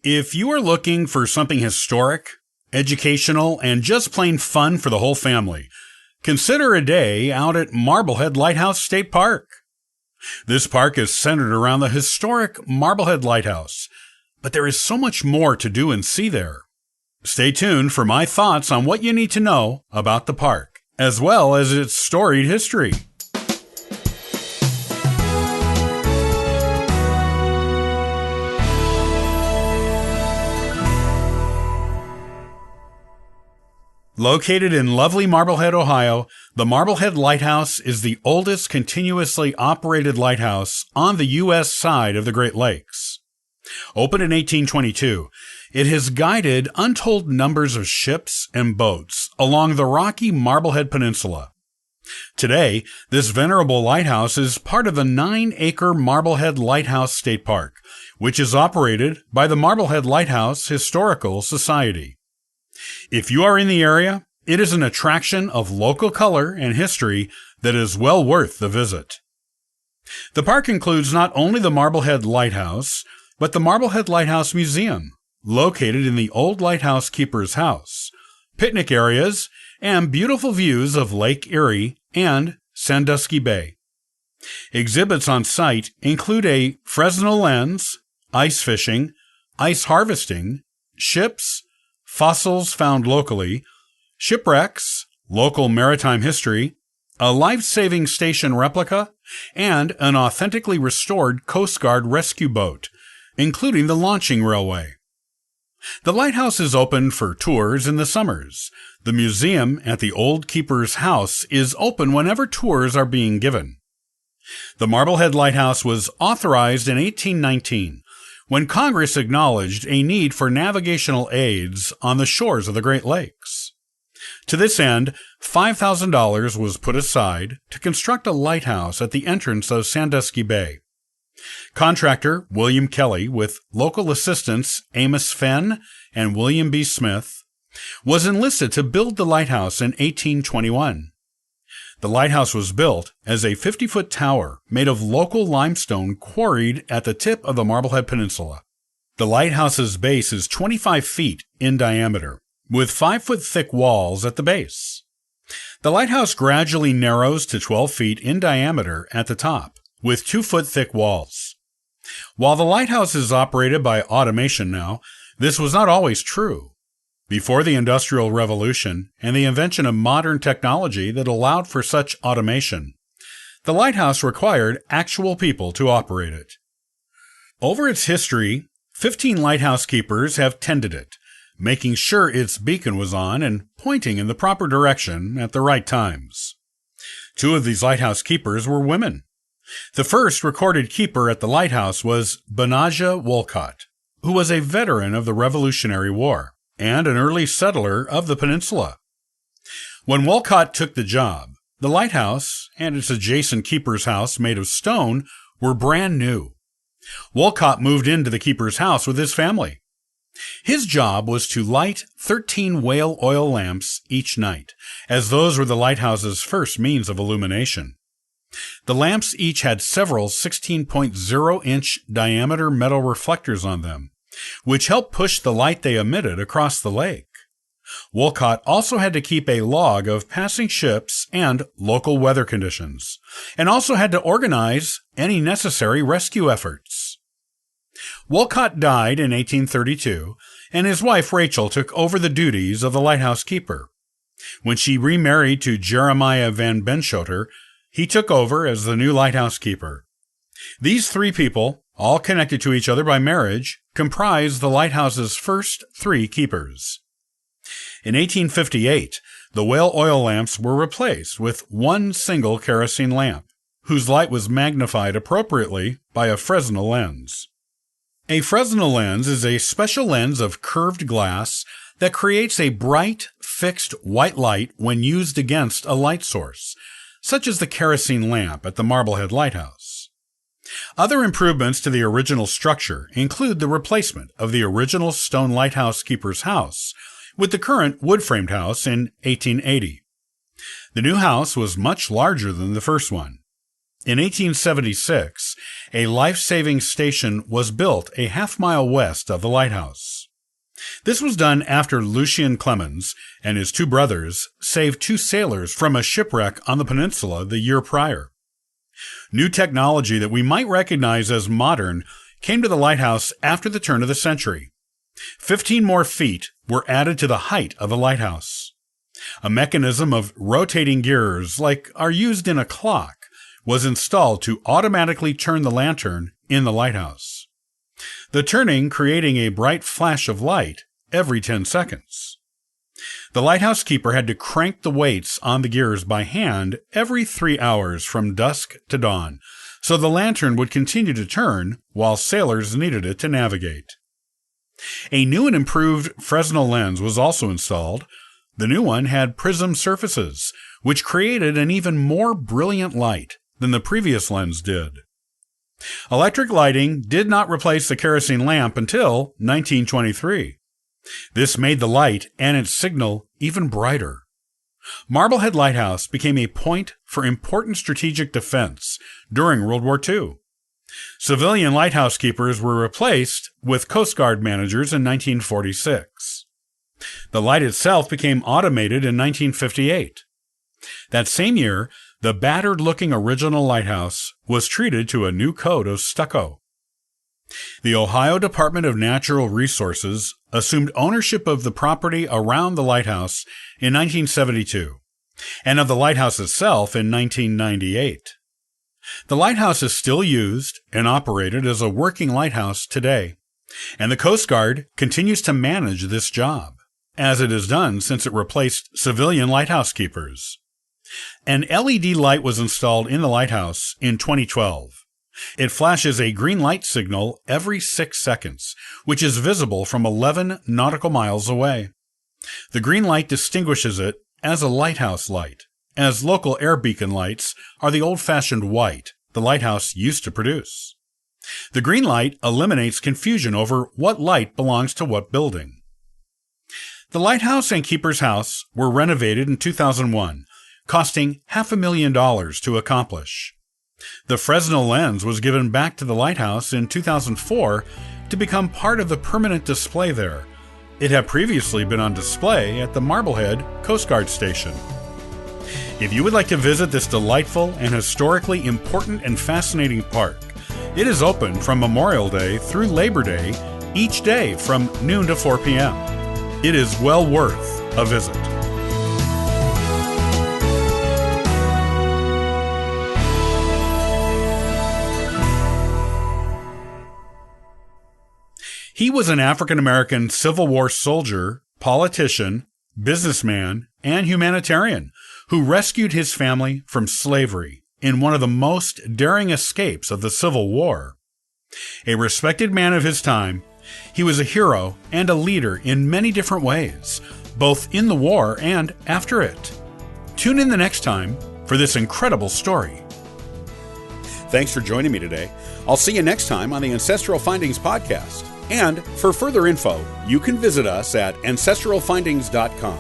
If you are looking for something historic, educational, and just plain fun for the whole family, consider a day out at Marblehead Lighthouse State Park. This park is centered around the historic Marblehead Lighthouse, but there is so much more to do and see there. Stay tuned for my thoughts on what you need to know about the park, as well as its storied history. Located in lovely Marblehead, Ohio, the Marblehead Lighthouse is the oldest continuously operated lighthouse on the U.S. side of the Great Lakes. Opened in 1822, it has guided untold numbers of ships and boats along the rocky Marblehead Peninsula. Today, this venerable lighthouse is part of the 9-acre Marblehead Lighthouse State Park, which is operated by the Marblehead Lighthouse Historical Society. If you are in the area, it is an attraction of local color and history that is well worth the visit. The park includes not only the Marblehead Lighthouse, but the Marblehead Lighthouse Museum, located in the old lighthouse keeper's house, picnic areas, and beautiful views of Lake Erie and Sandusky Bay. Exhibits on site include a Fresnel lens, ice fishing, ice harvesting, ships, fossils found locally, shipwrecks, local maritime history, a life-saving station replica, and an authentically restored Coast Guard rescue boat, including the launching railway. The lighthouse is open for tours in the summers. The museum at the Old Keeper's House is open whenever tours are being given. The Marblehead Lighthouse was authorized in 1819, when Congress acknowledged a need for navigational aids on the shores of the Great Lakes. To this end, $5,000 was put aside to construct a lighthouse at the entrance of Sandusky Bay. Contractor William Kelly, with local assistants Amos Fenn and William B. Smith, was enlisted to build the lighthouse in 1821. The lighthouse was built as a 50-foot tower made of local limestone quarried at the tip of the Marblehead Peninsula. The lighthouse's base is 25 feet in diameter, with 5-foot thick walls at the base. The lighthouse gradually narrows to 12 feet in diameter at the top, with 2-foot thick walls. While the lighthouse is operated by automation now, this was not always true. Before the Industrial Revolution and the invention of modern technology that allowed for such automation, the lighthouse required actual people to operate it. Over its history, 15 lighthouse keepers have tended it, making sure its beacon was on and pointing in the proper direction at the right times. 2 of these lighthouse keepers were women. The first recorded keeper at the lighthouse was Benajah Wolcott, who was a veteran of the Revolutionary War and an early settler of the peninsula. When Wolcott took the job, the lighthouse and its adjacent keeper's house made of stone were brand new. Wolcott moved into the keeper's house with his family. His job was to light 13 whale oil lamps each night, as those were the lighthouse's first means of illumination. The lamps each had several 16.0-inch diameter metal reflectors on them, which helped push the light they emitted across the lake. Wolcott also had to keep a log of passing ships and local weather conditions, and also had to organize any necessary rescue efforts. Wolcott died in 1832, and his wife Rachel took over the duties of the lighthouse keeper. When she remarried to Jeremiah Van Benschoter, he took over as the new lighthouse keeper. These 3 people, all connected to each other by marriage, comprise the lighthouse's first 3 keepers. In 1858, the whale oil lamps were replaced with one single kerosene lamp, whose light was magnified appropriately by a Fresnel lens. A Fresnel lens is a special lens of curved glass that creates a bright, fixed white light when used against a light source, such as the kerosene lamp at the Marblehead Lighthouse. Other improvements to the original structure include the replacement of the original stone lighthouse keeper's house with the current wood-framed house in 1880. The new house was much larger than the first one. In 1876, a life-saving station was built a half-mile west of the lighthouse. This was done after Lucien Clemens and his two brothers saved two sailors from a shipwreck on the peninsula the year prior. New technology that we might recognize as modern came to the lighthouse after the turn of the century. 15 more feet were added to the height of the lighthouse. A mechanism of rotating gears, like are used in a clock, was installed to automatically turn the lantern in the lighthouse. The turning creating a bright flash of light every 10 seconds. The lighthouse keeper had to crank the weights on the gears by hand every 3 hours from dusk to dawn, so the lantern would continue to turn while sailors needed it to navigate. A new and improved Fresnel lens was also installed. The new one had prism surfaces, which created an even more brilliant light than the previous lens did. Electric lighting did not replace the kerosene lamp until 1923. This made the light and its signal even brighter. Marblehead Lighthouse became a point for important strategic defense during World War II. Civilian lighthouse keepers were replaced with Coast Guard managers in 1946. The light itself became automated in 1958. That same year, the battered-looking original lighthouse was treated to a new coat of stucco. The Ohio Department of Natural Resources assumed ownership of the property around the lighthouse in 1972, and of the lighthouse itself in 1998. The lighthouse is still used and operated as a working lighthouse today, and the Coast Guard continues to manage this job, as it has done since it replaced civilian lighthouse keepers. An LED light was installed in the lighthouse in 2012. It flashes a green light signal every 6 seconds, which is visible from 11 nautical miles away. The green light distinguishes it as a lighthouse light, as local air beacon lights are the old-fashioned white the lighthouse used to produce. The green light eliminates confusion over what light belongs to what building. The lighthouse and keeper's house were renovated in 2001, costing $500,000 to accomplish. The Fresnel lens was given back to the lighthouse in 2004 to become part of the permanent display there. It had previously been on display at the Marblehead Coast Guard Station. If you would like to visit this delightful and historically important and fascinating park, it is open from Memorial Day through Labor Day, each day from noon to 4 p.m. It is well worth a visit. He was an African-American Civil War soldier, politician, businessman, and humanitarian who rescued his family from slavery in one of the most daring escapes of the Civil War. A respected man of his time, he was a hero and a leader in many different ways, both in the war and after it. Tune in the next time for this incredible story. Thanks for joining me today. I'll see you next time on the Ancestral Findings podcast. And for further info, you can visit us at ancestralfindings.com.